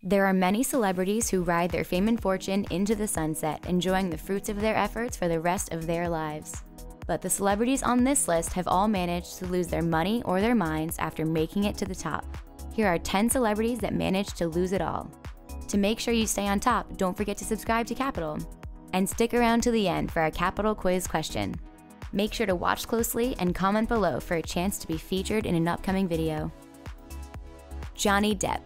There are many celebrities who ride their fame and fortune into the sunset, enjoying the fruits of their efforts for the rest of their lives. But the celebrities on this list have all managed to lose their money or their minds after making it to the top. Here are 10 celebrities that managed to lose it all. To make sure you stay on top, don't forget to subscribe to Capital. And stick around to the end for our Capital quiz question. Make sure to watch closely and comment below for a chance to be featured in an upcoming video. Johnny Depp.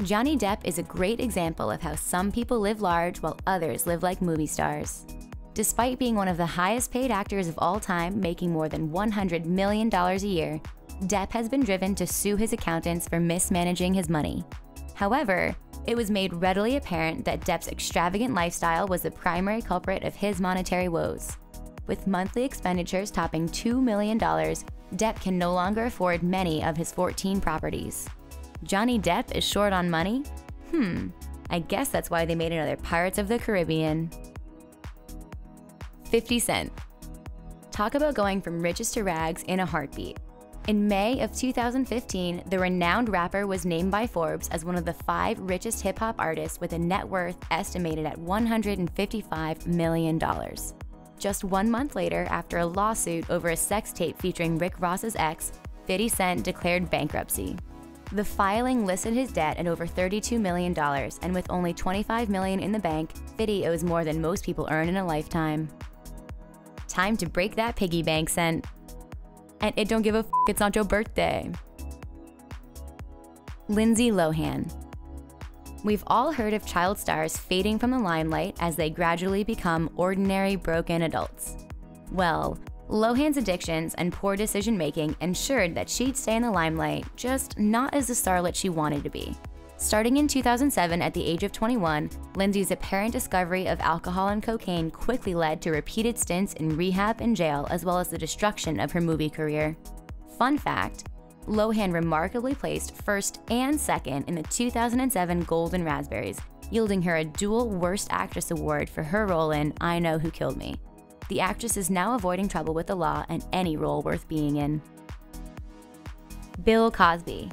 Johnny Depp is a great example of how some people live large while others live like movie stars. Despite being one of the highest paid actors of all time, making more than $100 million a year, Depp has been driven to sue his accountants for mismanaging his money. However, it was made readily apparent that Depp's extravagant lifestyle was the primary culprit of his monetary woes. With monthly expenditures topping $2 million, Depp can no longer afford many of his 14 properties. Johnny Depp is short on money? I guess that's why they made another Pirates of the Caribbean. 50 Cent. Talk about going from riches to rags in a heartbeat. In May of 2015, the renowned rapper was named by Forbes as one of the 5 richest hip-hop artists with a net worth estimated at $155 million. Just 1 month later, after a lawsuit over a sex tape featuring Rick Ross's ex, 50 Cent declared bankruptcy. The filing listed his debt at over $32 million, and with only $25 million in the bank, 50 owes more than most people earn in a lifetime. Time to break that piggy bank, Cent. And it don't give a f***, it's not your birthday. Lindsay Lohan. We've all heard of child stars fading from the limelight as they gradually become ordinary, broken adults. Well, Lohan's addictions and poor decision-making ensured that she'd stay in the limelight, just not as the starlet she wanted to be. Starting in 2007 at the age of 21, Lindsay's apparent discovery of alcohol and cocaine quickly led to repeated stints in rehab and jail, as well as the destruction of her movie career. Fun fact, Lohan remarkably placed first and second in the 2007 Golden Raspberries, yielding her a dual Worst Actress award for her role in I Know Who Killed Me. The actress is now avoiding trouble with the law and any role worth being in. Bill Cosby.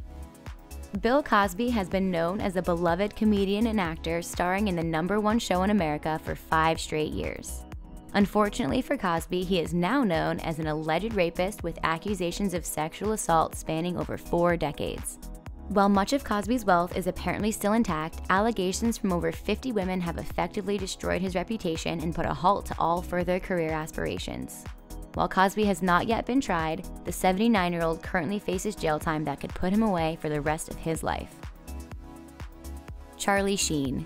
Bill Cosby has been known as a beloved comedian and actor starring in the #1 show in America for 5 straight years. Unfortunately for Cosby, he is now known as an alleged rapist with accusations of sexual assault spanning over 4 decades. While much of Cosby's wealth is apparently still intact, allegations from over 50 women have effectively destroyed his reputation and put a halt to all further career aspirations. While Cosby has not yet been tried, the 79-year-old currently faces jail time that could put him away for the rest of his life. Charlie Sheen.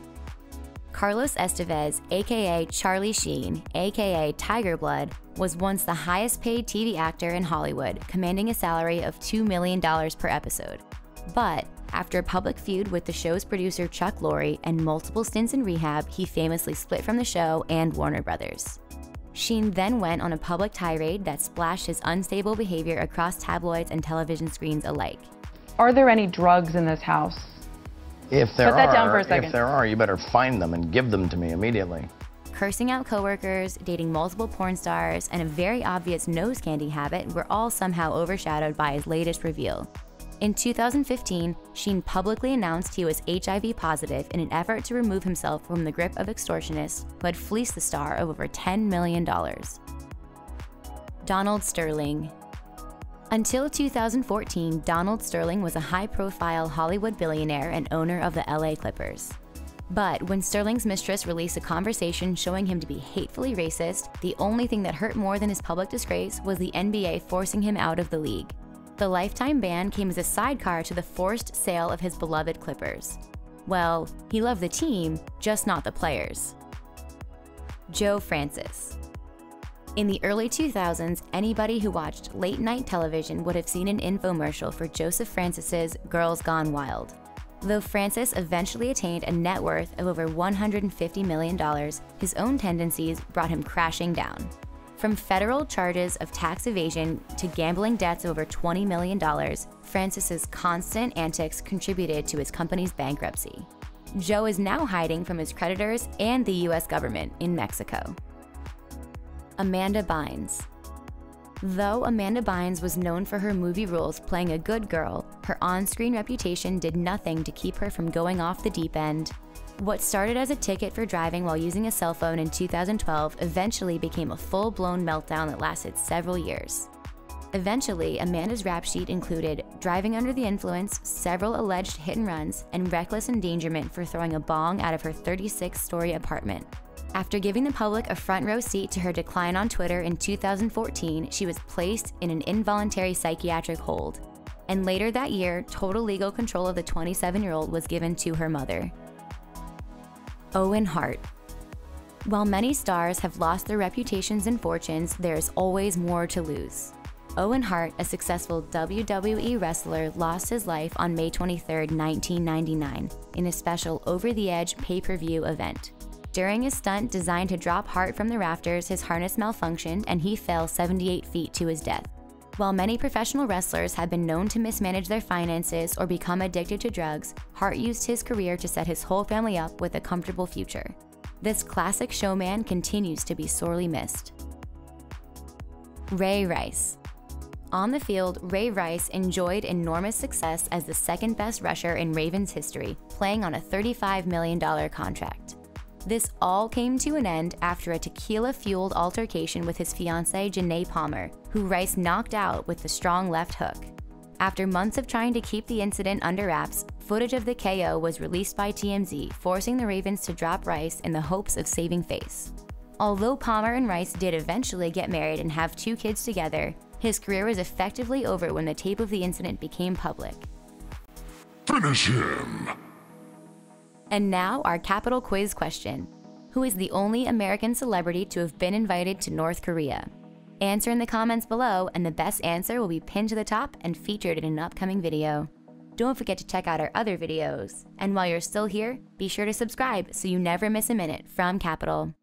Carlos Estevez, aka Charlie Sheen, aka Tiger Blood, was once the highest paid TV actor in Hollywood, commanding a salary of $2 million per episode. But after a public feud with the show's producer Chuck Lorre and multiple stints in rehab, he famously split from the show and Warner Brothers. Sheen then went on a public tirade that splashed his unstable behavior across tabloids and television screens alike. Are there any drugs in this house? If there Put that down for a second. If there are, you better find them and give them to me immediately. Cursing out coworkers, dating multiple porn stars, and a very obvious nose candy habit were all somehow overshadowed by his latest reveal. In 2015, Sheen publicly announced he was HIV positive in an effort to remove himself from the grip of extortionists who had fleeced the star of over $10 million. Donald Sterling. Until 2014, Donald Sterling was a high-profile Hollywood billionaire and owner of the LA Clippers. But when Sterling's mistress released a conversation showing him to be hatefully racist, the only thing that hurt more than his public disgrace was the NBA forcing him out of the league. The lifetime ban came as a sidecar to the forced sale of his beloved Clippers. Well, he loved the team, just not the players. Joe Francis. In the early 2000s, anybody who watched late-night television would have seen an infomercial for Joseph Francis's Girls Gone Wild. Though Francis eventually attained a net worth of over $150 million, his own tendencies brought him crashing down. From federal charges of tax evasion to gambling debts of over $20 million, Francis's constant antics contributed to his company's bankruptcy. Joe is now hiding from his creditors and the US government in Mexico. Amanda Bynes. Though Amanda Bynes was known for her movie roles playing a good girl, her on-screen reputation did nothing to keep her from going off the deep end. What started as a ticket for driving while using a cell phone in 2012 eventually became a full-blown meltdown that lasted several years. Eventually, Amanda's rap sheet included driving under the influence, several alleged hit and runs, and reckless endangerment for throwing a bong out of her 36-story apartment. After giving the public a front row seat to her decline on Twitter in 2014, she was placed in an involuntary psychiatric hold. And later that year, total legal control of the 27-year-old was given to her mother. Owen Hart. While many stars have lost their reputations and fortunes, there's always more to lose. Owen Hart, a successful WWE wrestler, lost his life on May 23, 1999, in a special Over the Edge pay-per-view event. During a stunt designed to drop Hart from the rafters, his harness malfunctioned and he fell 78 feet to his death. While many professional wrestlers have been known to mismanage their finances or become addicted to drugs, Hart used his career to set his whole family up with a comfortable future. This classic showman continues to be sorely missed. Ray Rice. On the field, Ray Rice enjoyed enormous success as the second-best rusher in Ravens history, playing on a $35 million contract. This all came to an end after a tequila-fueled altercation with his fiancée Janae Palmer, who Rice knocked out with the strong left hook. After months of trying to keep the incident under wraps, footage of the KO was released by TMZ, forcing the Ravens to drop Rice in the hopes of saving face. Although Palmer and Rice did eventually get married and have 2 kids together, his career was effectively over when the tape of the incident became public. Finish him! And now our Capital Quiz question. Who is the only American celebrity to have been invited to North Korea? Answer in the comments below, and the best answer will be pinned to the top and featured in an upcoming video. Don't forget to check out our other videos. And while you're still here, be sure to subscribe so you never miss a minute from Capital.